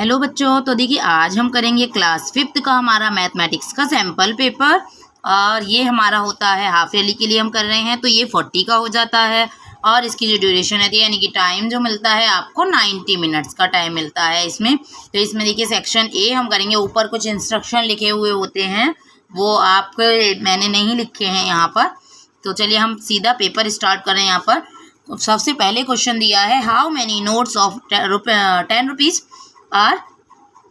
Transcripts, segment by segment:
Hello बच्चों, तो देखिए आज हम करेंगे क्लास 5th का हमारा मैथमेटिक्स का सैम्पल पेपर। और ये हमारा होता है हाफ ईयरली के लिए हम कर रहे हैं, तो ये 40 का हो जाता है। और इसकी जो ड्यूरेशन है यानी कि टाइम जो मिलता है आपको 90 मिनट्स का टाइम मिलता है इसमें। तो इसमें देखिए सेक्शन ए हम करेंगे। ऊपर कुछ इंस्ट्रक्शन लिखे हुए होते हैं, वो आपके मैंने नहीं लिखे हैं यहाँ पर। तो चलिए हम सीधा पेपर स्टार्ट करें। यहाँ पर सबसे पहले क्वेश्चन दिया है, how many notes of 10 rupees और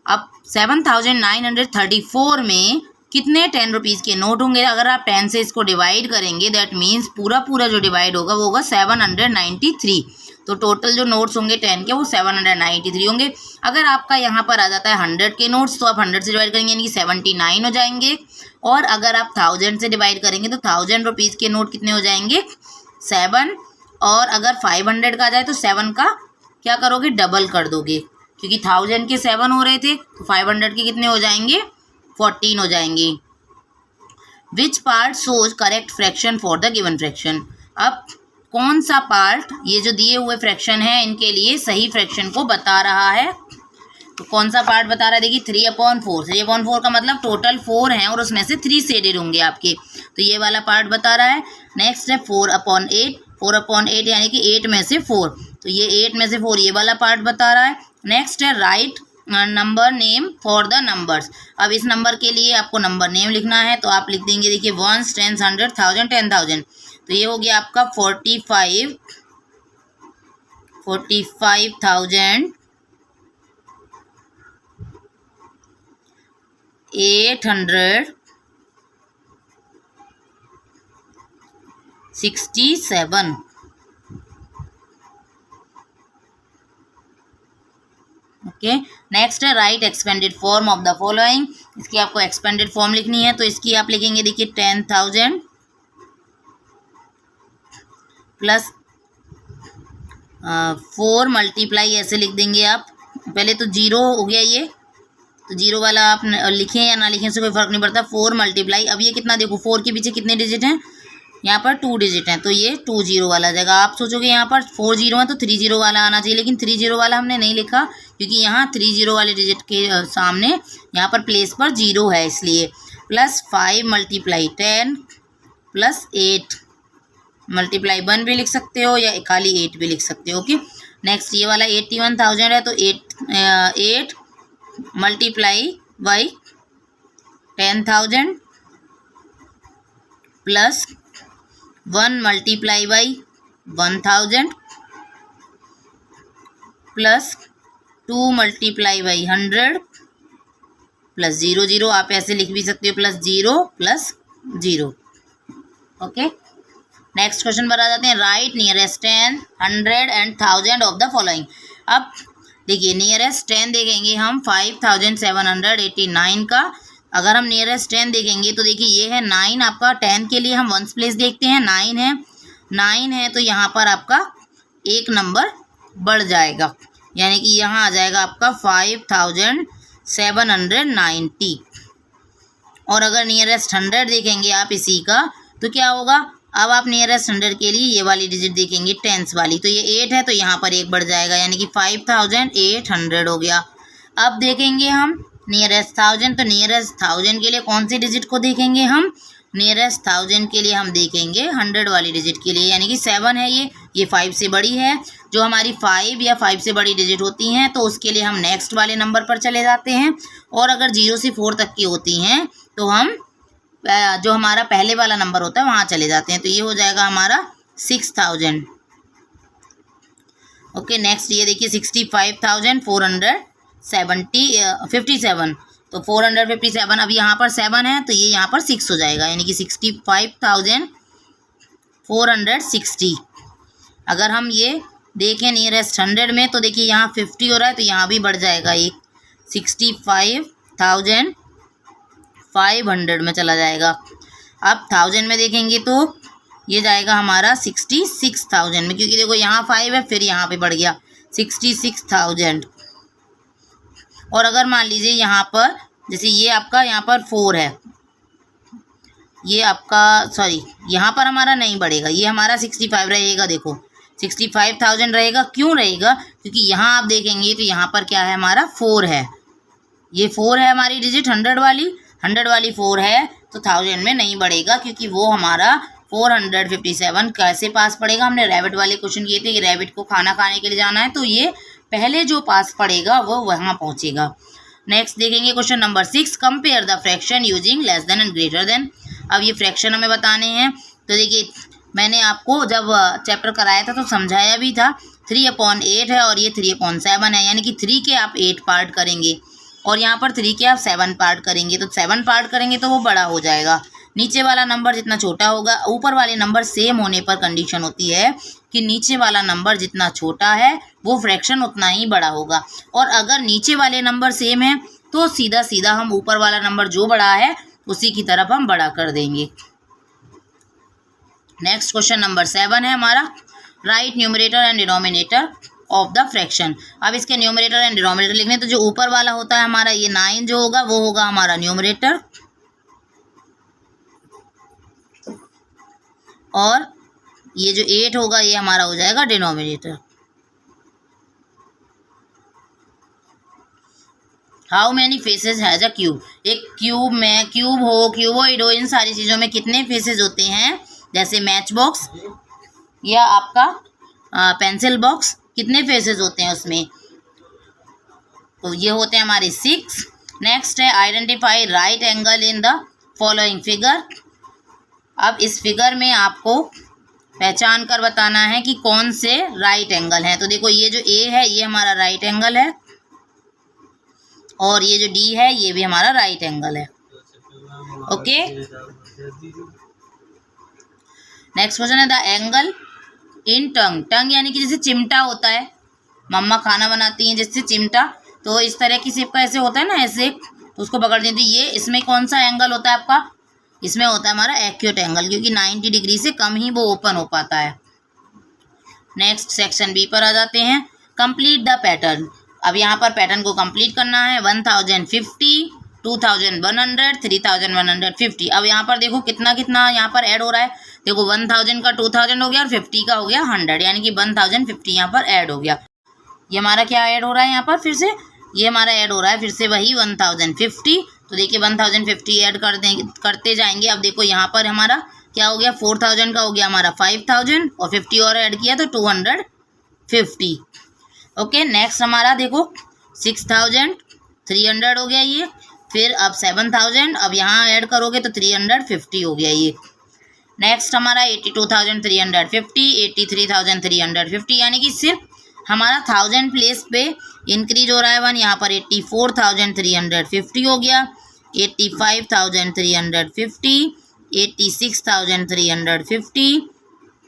अब 7934 में कितने 10 रुपीज़ के नोट होंगे। अगर आप 10 से इसको डिवाइड करेंगे दैट मीन्स पूरा जो डिवाइड होगा वो होगा 793। तो टोटल जो नोट्स होंगे 10 के वो 793 होंगे। अगर आपका यहाँ पर आ जाता है 100 के नोट्स तो आप 100 से डिवाइड करेंगे यानी कि 79 हो जाएंगे। और अगर आप 1000 से डिवाइड करेंगे तो 1000 रुपीज़ के नोट कितने हो जाएंगे 7। और अगर 500 का आ जाए तो 7 का क्या करोगे डबल कर दोगे, क्योंकि 1000 के 7 हो रहे थे तो 500 के कितने हो जाएंगे 14 हो जाएंगे। Which part shows correct fraction for the given fraction. अब कौन सा पार्ट ये जो दिए हुए फ्रैक्शन है इनके लिए सही फ्रैक्शन को बता रहा है। तो कौन सा पार्ट बता रहा है, देखिए 3/4। 3/4 का मतलब टोटल 4 हैं और उसमें से 3 शेडेड होंगे आपके, तो ये वाला पार्ट बता रहा है। नेक्स्ट है 4/8। 4/8 यानी कि 8 में से 4, तो ये 8 में से 4 ये वाला पार्ट बता रहा है। नेक्स्ट है right number name for the numbers. अब इस नंबर के लिए आपको नंबर नेम लिखना है, तो आप लिख देंगे देखिए 1s 10s 100 1000 10,000। तो ये हो गया आपका 45,867। ओके, नेक्स्ट है right expanded form of the following. इसकी आपको एक्सपेंडेड फॉर्म लिखनी है, तो इसकी आप लिखेंगे देखिए 10,000 प्लस 4 मल्टीप्लाई ऐसे लिख देंगे आप। पहले तो 0 हो गया ये, तो 0 वाला आप लिखें या ना लिखें से कोई फर्क नहीं पड़ता। 4 मल्टीप्लाई, अब ये कितना देखो 4 के पीछे कितने डिजिट हैं, यहाँ पर 2 डिजिट हैं, तो ये 20 वाला जाएगा। आप सोचोगे यहाँ पर 4 0 है तो 30 वाला आना चाहिए, लेकिन 30 वाला हमने नहीं लिखा क्योंकि यहाँ 30 वाले डिजिट के सामने यहाँ पर प्लेस पर 0 है, इसलिए। प्लस 5 मल्टीप्लाई 10 प्लस 8 मल्टीप्लाई 1 भी लिख सकते हो या खाली 8 भी लिख सकते हो। ओके, नेक्स्ट ये वाला 81,000 है, तो 8 multiply by 10,000 plus 1 multiply by 1000 plus 2 multiply by 100 plus 0 आप ऐसे लिख भी सकते हो, plus 0 plus 0। Okay, next question पर आ जाते हैं, right nearest 10 100 and 1000 of the following. अब देखिए नियरेस्ट 10 देखेंगे हम 5789 का। अगर हम नियरेस्ट 10 देखेंगे तो देखिए ये है 9 आपका। 10 के लिए हम वंस प्लेस देखते हैं, 9 है तो यहाँ पर आपका एक नंबर बढ़ जाएगा, यानी कि यहाँ आ जाएगा आपका 5790। और अगर नियरेस्ट 100 देखेंगे आप इसी का तो क्या होगा, अब आप नियरेस्ट 100 के लिए ये वाली डिजिट देखेंगे टेंस वाली, तो ये 8 है तो यहाँ पर एक बढ़ जाएगा, यानी कि 5800 हो गया। अब देखेंगे हम नियरेस्ट 1000, तो नियरेस्ट 1000 के लिए कौन सी डिजिट को देखेंगे हम, नियरेस्ट 1000 के लिए हम देखेंगे 100 वाली डिजिट के लिए, यानी कि 7 है ये 5 से बड़ी है। जो हमारी 5 या 5 से बड़ी डिजिट होती हैं तो उसके लिए हम नेक्स्ट वाले नंबर पर चले जाते हैं, और अगर 0 से 4 तक की होती हैं तो हम जो हमारा पहले वाला नंबर होता है वहाँ चले जाते हैं। तो ये हो जाएगा हमारा 6000। ओके, नेक्स्ट ये देखिए 65,457, तो 457। अब यहाँ पर 7 है तो ये यहाँ पर 6 हो जाएगा, यानी कि 65,460। अगर हम ये देखें नियरेस्ट 100 में तो देखिए यहाँ 50 हो रहा है तो यहाँ भी बढ़ जाएगा, एक 65,500 में चला जाएगा। अब 1000 में देखेंगे तो ये जाएगा हमारा 66,000 में, क्योंकि देखो यहाँ 5 है फिर यहाँ पे बढ़ गया 66,000। और अगर मान लीजिए यहाँ पर जैसे ये आपका यहाँ पर 4 है, ये आपका सॉरी यहाँ पर हमारा नहीं बढ़ेगा, ये हमारा 65 रहेगा। देखो 65,000 रहेगा। क्यों रहेगा? क्योंकि यहाँ आप देखेंगे तो यहाँ पर क्या है हमारा 4 है, ये 4 है हमारी डिजिट 100 वाली 4 है, तो 1000 में नहीं बढ़ेगा क्योंकि वो हमारा 457 कैसे पास पड़ेगा। हमने रैबिट वाले क्वेश्चन किए थे कि रैबिट को खाना खाने के लिए जाना है, तो ये पहले जो पास पड़ेगा वो वहाँ पहुँचेगा। नेक्स्ट देखेंगे question number 6, compare the fraction using less than and greater than. अब ये फ्रैक्शन हमें बताने हैं, तो देखिए मैंने आपको जब चैप्टर कराया था तो समझाया भी था। 3/8 है और ये 3/7 है, यानी कि 3 के आप 8 पार्ट करेंगे और यहाँ पर 3 के आप 7 पार्ट करेंगे, तो 7 पार्ट करेंगे तो वो बड़ा हो जाएगा। नीचे वाला नंबर जितना छोटा होगा, ऊपर वाले नंबर सेम होने पर कंडीशन होती है कि नीचे वाला नंबर जितना छोटा है वो फ्रैक्शन उतना ही बड़ा होगा, और अगर नीचे वाले नंबर सेम है तो सीधा सीधा हम ऊपर वाला नंबर जो बड़ा है उसी की तरफ हम बड़ा कर देंगे। नेक्स्ट क्वेश्चन नंबर 7 है हमारा, right numerator and denominator of the fraction. अब इसके न्यूमरेटर एंड डिनोमिनेटर लिखने, तो जो ऊपर वाला होता है हमारा ये 9 जो होगा वो होगा हमारा न्यूमरेटर, और ये जो 8 होगा ये हमारा हो जाएगा denominator. How many faces has a cube. एक क्यूब में क्यूब हो, क्यूबोइड हो, इन सारी चीज़ों में कितने फेसेस होते हैं? जैसे मैच बॉक्स या आपका पेंसिल बॉक्स, कितने फेसेस होते हैं उसमें? तो ये होते हैं हमारे 6। नेक्स्ट है identify right angle in the following figure. अब इस फिगर में आपको पहचान कर बताना है कि कौन से राइट एंगल हैं। तो देखो ये जो ए है ये हमारा राइट एंगल है, और ये जो डी है ये भी हमारा राइट एंगल है। ओके, नेक्स्ट क्वेश्चन है द एंगल इन टंग। टंग यानी कि जैसे चिमटा होता है, मम्मा खाना बनाती हैं जिससे चिमटा, तो इस तरह की शेप का ऐसे होता है ना, ऐसे तो उसको पकड़ देती। ये इसमें कौन सा एंगल होता है आपका? इसमें होता है हमारा एक्यूट एंगल, क्योंकि 90 डिग्री से कम ही वो ओपन हो पाता है। नेक्स्ट सेक्शन बी पर आ जाते हैं, कंप्लीट द पैटर्न। अब यहाँ पर पैटर्न को कंप्लीट करना है। 1050, 2100, 3150। अब यहाँ पर देखो कितना कितना यहाँ पर ऐड हो रहा है। देखो 1000 का 2000 हो गया और 50 का हो गया 100, यानी कि 1050 यहाँ पर ऐड हो गया। ये हमारा क्या ऐड हो रहा है यहाँ पर फिर से? ये हमारा ऐड हो रहा है फिर से वही 1050। तो देखिए 1050 ऐड कर देंगे, करते जाएंगे। अब देखो यहाँ पर हमारा क्या हो गया, 4000 का हो गया हमारा 5000 और 50 और ऐड किया तो 250। ओके, नेक्स्ट हमारा देखो 6300 हो गया ये, फिर अब 7000, अब यहाँ ऐड करोगे तो 350 हो गया ये। नेक्स्ट हमारा 82,350, 83,350, यानी कि सिर्फ हमारा 1000 प्लेस पे इंक्रीज हो रहा है 1। यहाँ पर 84,350 हो गया, 85,350, 86,350।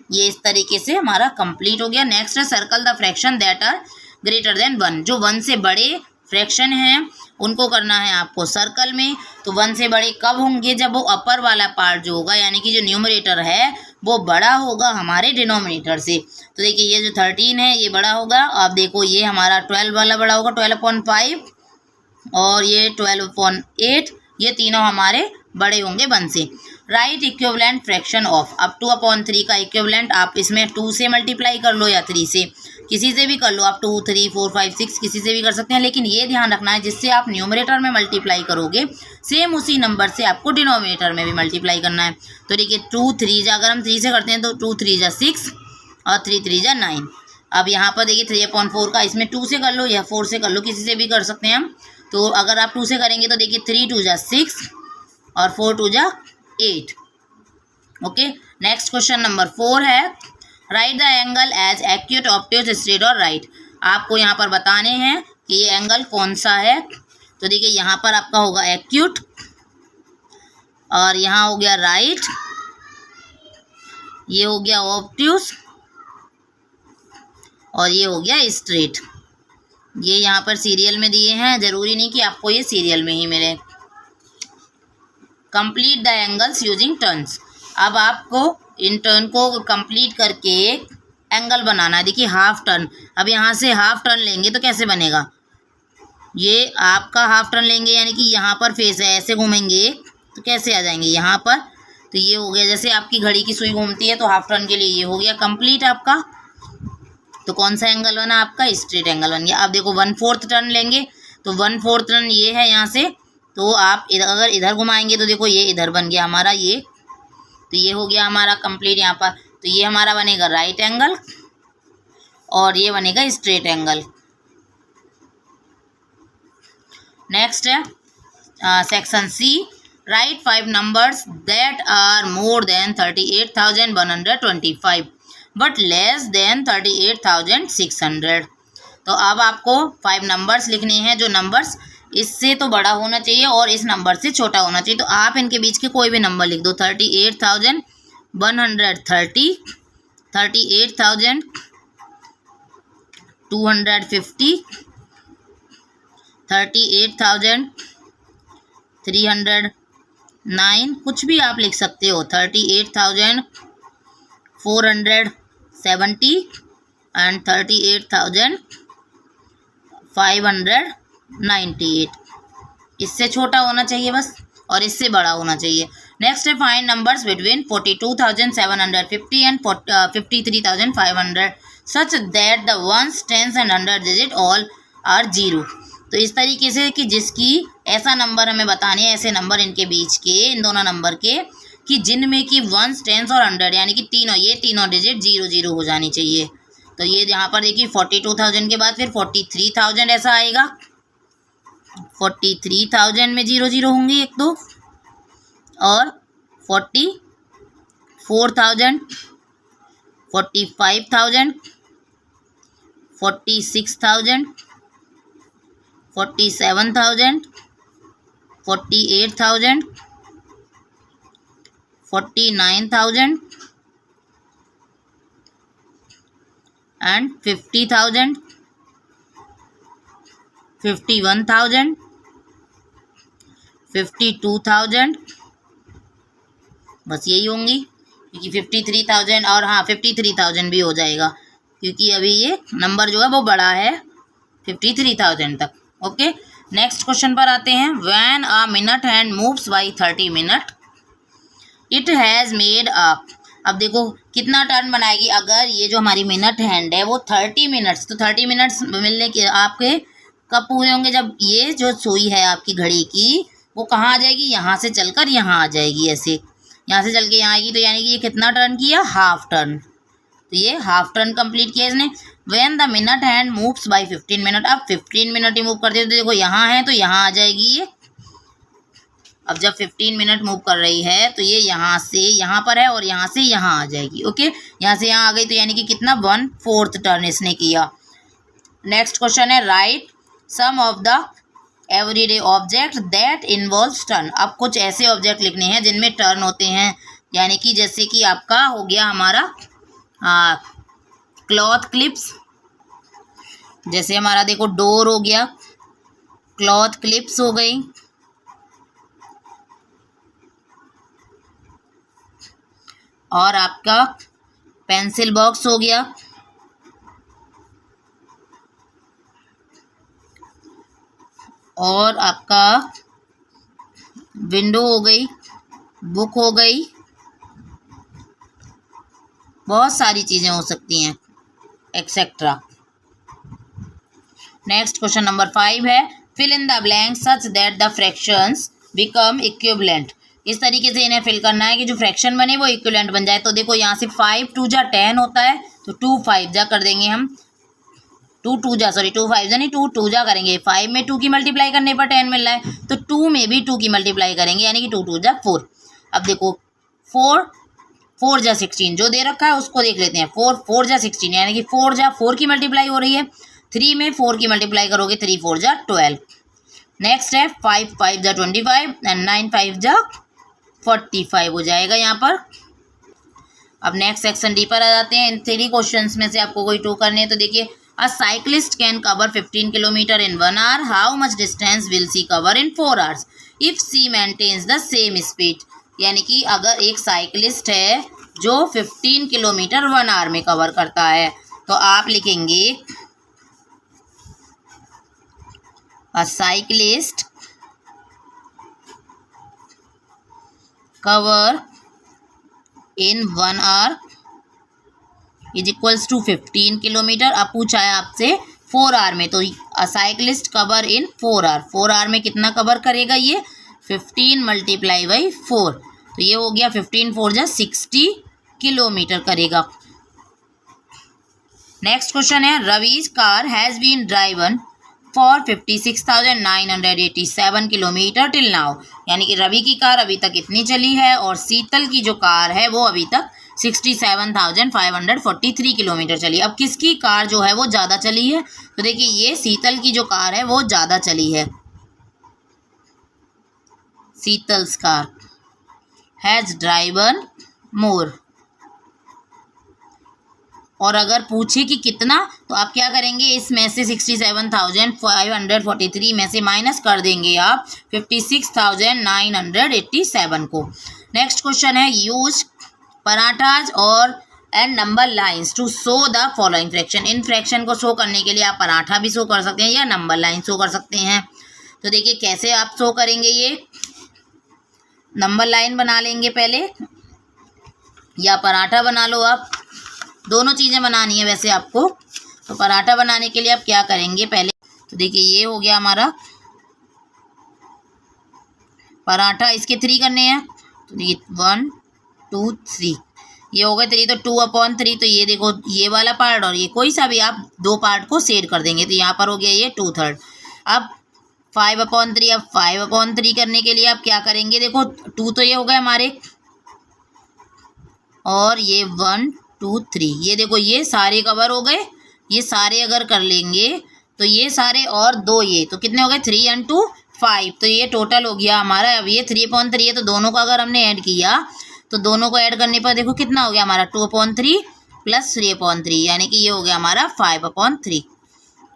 ये इस तरीके से हमारा कंप्लीट हो गया। नेक्स्ट है circle the fraction that are greater than 1। जो 1 से बड़े फ्रैक्शन हैं उनको करना है आपको सर्कल में। तो 1 से बड़े कब होंगे? जब वो अपर वाला पार्ट जो होगा, यानी कि जो न्यूमरेटर है वो बड़ा होगा हमारे डिनोमिनेटर से। तो देखिए ये जो 13 है ये बड़ा होगा। अब देखो ये हमारा 12 वाला बड़ा होगा, 12/5, और ये 12/8, ये तीनों हमारे बड़े होंगे 1 से। Right equivalent fraction of. अब 2/3 का इक्विवेलेंट आप इसमें 2 से मल्टीप्लाई कर लो या 3 से, किसी से भी कर लो आप, 2, 3, 4, 5, 6 किसी से भी कर सकते हैं। लेकिन ये ध्यान रखना है जिससे आप न्यूमरेटर में मल्टीप्लाई करोगे सेम उसी नंबर से आपको डिनोमिनेटर में भी मल्टीप्लाई करना है। तो देखिए 2, 3 अगर हम 3 से करते हैं तो 2, 3 6 और 3, 3 9। अब यहाँ पर देखिए 3/4 का इसमें 2 से कर लो या 4 से कर लो, किसी से भी कर सकते हैं हम। तो अगर आप 2 से करेंगे तो देखिए 3, 2 6 और 4, 2 8। ओके, नेक्स्ट क्वेश्चन नंबर 4 है write the angle as acute, obtuse, straight और राइट। आपको यहाँ पर बताने हैं कि ये एंगल कौन सा है। तो देखिए यहाँ पर आपका होगा एक्यूट, और यहाँ हो गया राइट, ये हो गया ऑब्ट्यूज, और ये हो गया स्ट्रेट। ये यहाँ पर सीरियल में दिए हैं, जरूरी नहीं कि आपको ये सीरियल में ही मिले। Complete the angles using turns. अब आपको इन टर्न को कंप्लीट करके एंगल बनाना है। देखिए हाफ टर्न, अब यहाँ से हाफ टर्न लेंगे तो कैसे बनेगा? ये आपका हाफ टर्न लेंगे यानी कि यहाँ पर फेस है, ऐसे घूमेंगे तो कैसे आ जाएंगे यहाँ पर? तो ये हो गया, जैसे आपकी घड़ी की सुई घूमती है तो हाफ टर्न के लिए ये हो गया कंप्लीट आपका। तो कौन सा एंगल बना आपका, स्ट्रेट एंगल बन गया। अब देखो 1/4 टर्न लेंगे, तो 1/4 टर्न ये है यहाँ से, तो आप अगर इधर घुमाएंगे तो देखो ये इधर बन गया हमारा ये, तो ये हो गया हमारा कंप्लीट यहाँ पर। तो ये हमारा बनेगा राइट एंगल और ये बनेगा स्ट्रेट एंगल। नेक्स्ट है section C, write 5 numbers that are more than 38,125 but less than 38,600। तो अब आपको 5 नंबर्स लिखने हैं, जो नंबर्स इससे तो बड़ा होना चाहिए और इस नंबर से छोटा होना चाहिए। तो आप इनके बीच के कोई भी नंबर लिख दो, 38,130, 38,250, 38,309, कुछ भी आप लिख सकते हो, 38,470 एंड 38,598। इससे छोटा होना चाहिए बस और इससे बड़ा होना चाहिए। नेक्स्ट है find numbers between 42,750 and 53,500 such that the ones, tens and 100 digit all are 0। तो इस तरीके से कि जिसकी ऐसा नंबर हमें बताने हैं, ऐसे नंबर इनके बीच के, इन दोनों नंबर के, कि जिनमें कि वंस, टेंस और 100 यानी कि तीनों, ये तीनों डिजिट 0 0 हो जानी चाहिए। तो ये यहाँ पर देखिए 42,000 के बाद फिर 43,000 ऐसा आएगा, 43,000 में 0 0 होंगे एक दो, और 44,000, 45,000, 46,000, 47,000, 48,000, 49,000 and 50,000, 51,000, 52,000, बस यही होंगी, क्योंकि 53,000 और हाँ 53,000 भी हो जाएगा, क्योंकि अभी ये नंबर जो है वो बड़ा है 53,000 तक। ओके, नेक्स्ट क्वेश्चन पर आते हैं। When a minute hand moves by 30 minute it has made a, अब देखो कितना टर्न बनाएगी। अगर ये जो हमारी मिनट हैंड है वो 30 मिनट्स, तो 30 मिनट्स मिलने के आपके कब पूरे होंगे, जब ये जो सुई है आपकी घड़ी की वो कहाँ आ जाएगी, यहाँ से चलकर यहाँ आ जाएगी, ऐसे यहाँ से चल के यहाँ आएगी। तो यानी कि ये कितना टर्न किया, हाफ टर्न। तो ये हाफ टर्न कंप्लीट किया इसने। When the minute hand moves by 15 minute, अब 15 मिनट ही मूव करते हैं तो देखो यहाँ है तो यहाँ आ जाएगी ये। अब जब 15 मिनट मूव कर रही है तो ये यहाँ से यहाँ पर है और यहाँ से यहाँ आ जाएगी। ओके, यहाँ से यहाँ आ गई, तो यानी कि कितना, 1/4 टर्न इसने किया। नेक्स्ट क्वेश्चन है write some of the everyday object that involves turn. अब कुछ ऐसे ऑब्जेक्ट लिखने हैं जिनमें टर्न होते हैं, यानी कि जैसे कि आपका हो गया हमारा क्लॉथ क्लिप्स, जैसे हमारा देखो डोर हो गया, क्लॉथ क्लिप्स हो गई, और आपका पेंसिल बॉक्स हो गया, और आपका विंडो हो गई, बुक हो गई, बहुत सारी चीज़ें हो सकती हैं एक्सेट्रा। नेक्स्ट क्वेश्चन नंबर 5 है fill in the blank such that the fractions become equivalent. इस तरीके से इन्हें फिल करना है कि जो फ्रैक्शन बने वो इक्विवेलेंट बन जाए। तो देखो यहाँ से 5 2 जा 10 होता है, तो 2 5 जा कर देंगे हम, 2 2 जा 5 जा नहीं 2 2 जा करेंगे। 5 में 2 की मल्टीप्लाई करने पर 10 मिल रहा है, तो 2 में भी 2 की मल्टीप्लाई करेंगे, यानी कि 2 2 जा 4। अब देखो 4 4 जा 16 जो दे रखा है उसको देख लेते हैं। 4 4 जा 16 यानी कि 4 जा 4 की मल्टीप्लाई हो रही है। 3 में 4 की मल्टीप्लाई करोगे 3 4 जा 12। नेक्स्ट है 5 5 जा 25 एंड 9 5 जा 45 हो जाएगा यहाँ पर। अब नेक्स्ट सेक्शन डी पर आ जाते हैं। इन 3 क्वेश्चंस में से आपको कोई 2 करने हैं। तो देखिए a cyclist can cover 15 kilometre in 1 hour, how much distance will she cover in 4 hours if she maintains the same speed. यानी कि अगर एक साइक्लिस्ट है जो 15 किलोमीटर 1 आवर में कवर करता है, तो आप लिखेंगे a cyclist cover in 1 hour is equals to 15 kilometre. अब पूछा है आपसे 4 आवर में, तो a cyclist cover in 4 hour, 4 hour में कितना कवर करेगा ये 15 मल्टीप्लाई बाई 4, तो ये हो गया 15 4 जा 60 किलोमीटर करेगा। नेक्स्ट क्वेश्चन है Ravi's car has been driven for 56,987 kilometre till now, यानी कि रवि की कार अभी तक इतनी चली है और शीतल की जो कार है वो अभी तक 67,543 किलोमीटर चली। अब किसकी कार जो है वो ज़्यादा चली है, तो देखिए ये शीतल की जो कार है वो ज़्यादा चली है, शीतल्स कार हैज़ ड्राइवन मोर। और अगर पूछे कि कितना, तो आप क्या करेंगे, इसमें से 67,543 में से माइनस कर देंगे आप 56,987 को। नेक्स्ट क्वेश्चन है यूज पराठाज और and number lines to show the following fraction. इन फ्रैक्शन को शो करने के लिए आप पराठा भी शो कर सकते हैं या नंबर लाइन शो कर सकते हैं। तो देखिए कैसे आप शो करेंगे, ये नंबर लाइन बना लेंगे पहले या पराठा बना लो, आप दोनों चीज़ें बनानी है वैसे आपको। तो पराठा बनाने के लिए आप क्या करेंगे पहले, तो देखिए ये हो गया हमारा पराठा, इसके 3 करने हैं, तो देखिए 1 2 3, ये हो गए 3, तो 2/3, तो ये देखो ये वाला पार्ट और ये कोई सा भी आप 2 पार्ट को शेड कर देंगे, तो यहाँ पर हो गया ये 2/3। अब 5/3, अब 5/3 करने के लिए आप क्या करेंगे, देखो 2 तो ये हो गए हमारे और ये 1 2 3, ये देखो ये सारे कवर हो गए, ये सारे अगर कर लेंगे तो ये सारे और 2 ये, तो कितने हो गए 3 and 2 5, तो ये टोटल हो गया हमारा। अब ये 3/3 है, तो दोनों को अगर हमने ऐड किया तो दोनों को ऐड करने पर देखो कितना हो गया हमारा 2/3 प्लस 3/3, यानी कि ये हो गया हमारा 5/3।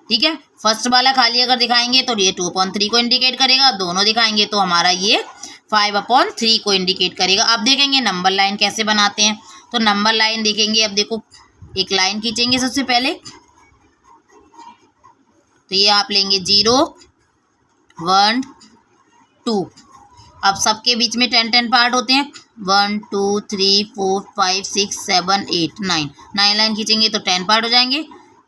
ठीक है, फर्स्ट वाला खाली अगर दिखाएंगे तो ये 2/3 को इंडिकेट करेगा, दोनों दिखाएंगे तो हमारा ये 5/3 को इंडिकेट करेगा। अब देखेंगे नंबर लाइन कैसे बनाते हैं, तो नंबर लाइन देखेंगे। अब देखो एक लाइन खींचेंगे सबसे पहले, तो ये आप लेंगे 0 1 2, अब सबके बीच में 10 पार्ट होते हैं, 1 2 3 4 5 6 7 8 9 लाइन खींचेंगे तो 10 पार्ट हो जाएंगे,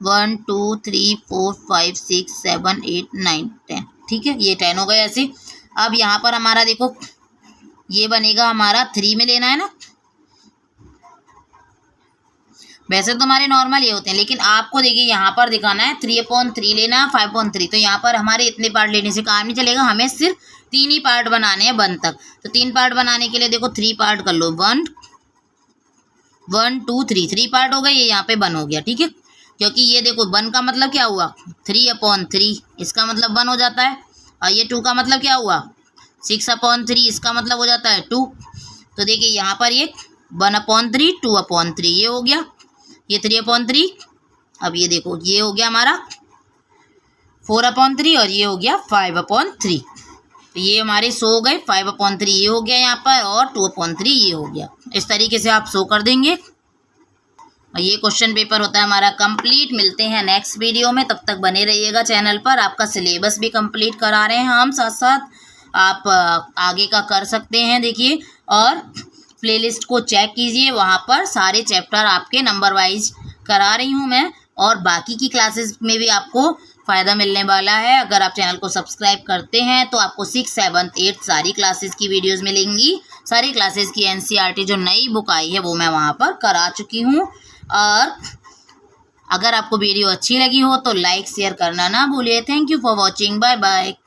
1 2 3 4 5 6 7 8 9 10। ठीक है, ये 10 हो गए ऐसे। अब यहाँ पर हमारा देखो ये बनेगा हमारा 3 में लेना है ना, वैसे तो हमारे नॉर्मल ये होते हैं, लेकिन आपको देखिए यहाँ पर दिखाना है 3/3 लेना है 5/3, तो यहाँ पर हमारे इतने पार्ट लेने से काम नहीं चलेगा, हमें सिर्फ 3 ही पार्ट बनाने हैं 1 तक। तो 3 पार्ट बनाने के लिए देखो 3 पार्ट कर लो, 1 1 2 3, 3 पार्ट हो गए, ये यहाँ पे 1 हो गया। ठीक है, क्योंकि ये देखो 1 का मतलब क्या हुआ 3/3, इसका मतलब 1 हो जाता है, और ये 2 का मतलब क्या हुआ 6/3, इसका मतलब हो जाता है 2। तो देखिए यहाँ पर ये 1/3 2/3 ये हो गया, ये 3/3। अब ये देखो ये हो गया हमारा 4/3 और ये हो गया 5/3, तो ये हमारे 100 हो गए, 5/3 ये हो गया यहाँ पर और 2/3 ये हो गया। इस तरीके से आप शो कर देंगे और ये क्वेश्चन पेपर होता है हमारा कंप्लीट। मिलते हैं नेक्स्ट वीडियो में, तब तक बने रहिएगा चैनल पर। आपका सिलेबस भी कंप्लीट करा रहे हैं हम, साथ साथ आप आगे का कर सकते हैं देखिए, और प्लेलिस्ट को चेक कीजिए, वहाँ पर सारे चैप्टर आपके नंबर वाइज करा रही हूँ मैं, और बाकी की क्लासेस में भी आपको फ़ायदा मिलने वाला है। अगर आप चैनल को सब्सक्राइब करते हैं तो आपको 6, 7, 8 सारी क्लासेस की वीडियोस मिलेंगी। सारी क्लासेस की NCERT जो नई बुक आई है वो मैं वहाँ पर करा चुकी हूँ। और अगर आपको वीडियो अच्छी लगी हो तो लाइक शेयर करना ना भूलिए। Thank you for watching, bye bye.